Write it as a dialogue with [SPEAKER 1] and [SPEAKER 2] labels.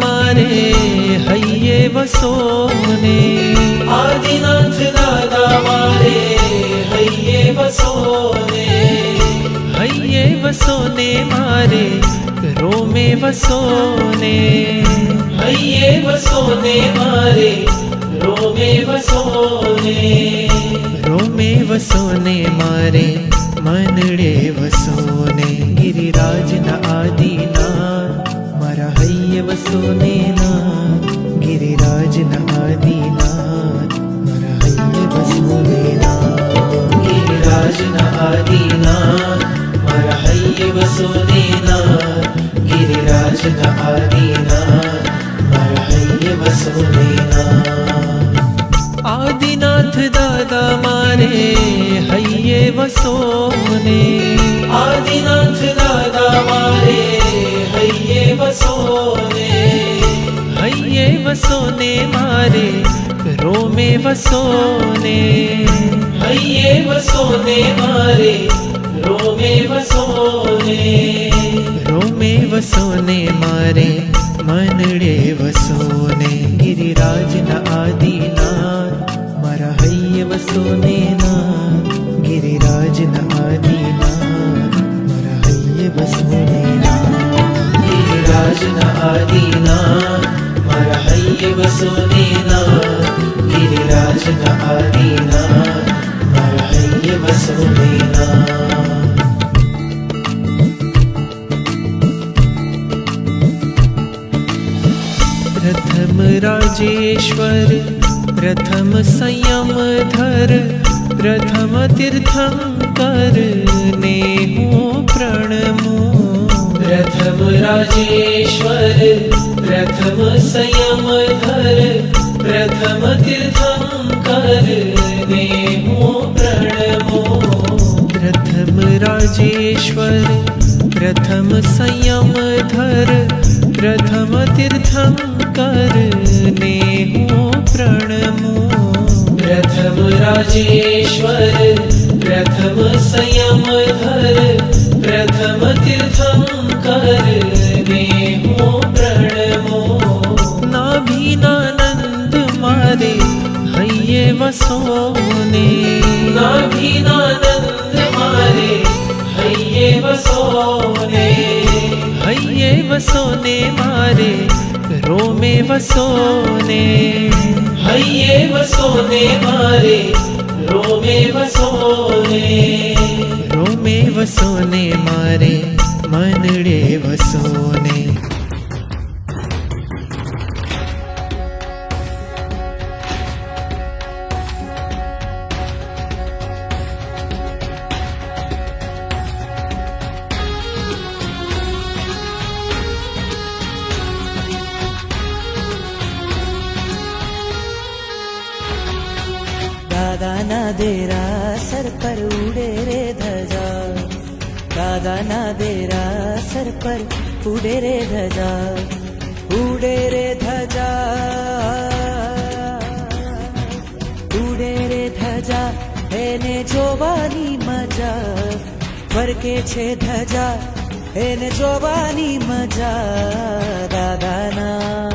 [SPEAKER 1] मारे हइये वसोने। आदिनाथ दादा मारे हइये वसोने। हइये वसोने मारे रोमे वसोने। हइये वसोने मारे रोमे वसोने। रोमे वसोने मारे मनडे वसोने। गिरिराज न आदिना मारा हइये वसोने ना। गिरिराज न आदिना मारा हइये वसोने ना। गिरिराज न आदिना मारा हइये वसोने ना। गिरिराज न आदिना मारा हइये वसोने ना। आदिनाथ दादा मारे हइये वसोने। आदिनाथ दादा मारे हइये वसोने। हइये वसोने मारे रोमे वसोने। हइये वसोने मारे रोमे वसोने। रोमे वसोने मारे मनडे वसोने। गिरिराज न आदिनाथ मारा हइये वसोने ना। गिरिराज न आदिनाथ मारा हइये वसोने ना। गिरिराज न आदिनाथ मारा हइये वसोने ना। गिरिराज न आदिनाथ मारा हइये वसोने ना। प्रथम राजेश्वर प्रथम संयम धर। प्रथम तीर्थंकर नेहु प्रणमो। प्रथम राजेश्वर प्रथम संयम धर। प्रथम तीर्थंकर नेहु प्रणमो। प्रथम राजेश्वर प्रथम संयम धर। प्रथम तीर्थंकर नेहु प्रणमो। प्रथम राजेश्वर प्रथम संयम धर। प्रथम तीर्थंकर नेहु प्रणमो। नाभीनानंद मारे हइये वसोने। नाभीनानंद मारे हइये वसोने। हइये वसोने मारे रोमे वसोने। हइये वसोने मारे रोमे वसोने। रोमे वसोने मारे मनडे वसोने।
[SPEAKER 2] दादा ना देरा सर पर उड़े रे ध्वजा। दादा ना देरा सर पर उड़े रे ध्वजा। उड़े रे ध्वजा उड़े रे ध्वजा। એને જોવાની મજા ફરકે છે ધજા। એને જોવાની મજા દાદાના।